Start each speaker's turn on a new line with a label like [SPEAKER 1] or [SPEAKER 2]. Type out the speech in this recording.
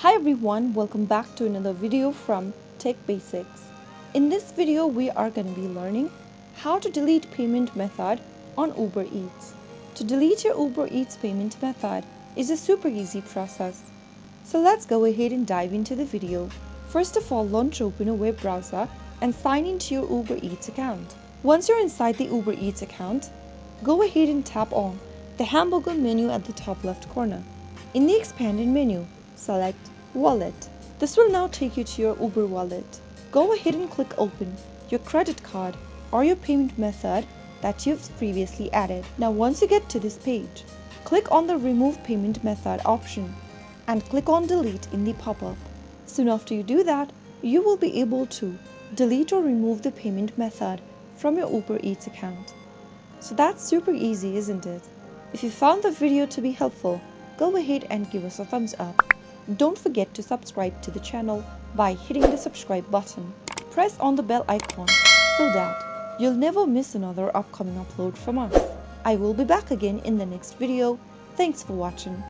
[SPEAKER 1] Hi everyone, welcome back to another video from Tech Basics. In this video, we are going to be learning how to delete payment method on Uber Eats. To delete your Uber Eats payment method is a super easy process. So let's go ahead and dive into the video. First of all, launch open a web browser and sign into your Uber Eats account. Once you're inside the Uber Eats account, go ahead and tap on the hamburger menu at the top left corner. In the expanded menu, select Wallet. This will now take you to your Uber wallet. Go ahead and click Open your credit card or your payment method that you've previously added. Now once you get to this page, click on the Remove Payment Method option and click on Delete in the pop-up. Soon after you do that, you will be able to delete or remove the payment method from your Uber Eats account. So that's super easy, isn't it? If you found the video to be helpful, go ahead and give us a thumbs up. Don't forget to subscribe to the channel by hitting the subscribe button. Press on the bell icon so that you'll never miss another upcoming upload from us. I will be back again in the next video. Thanks for watching.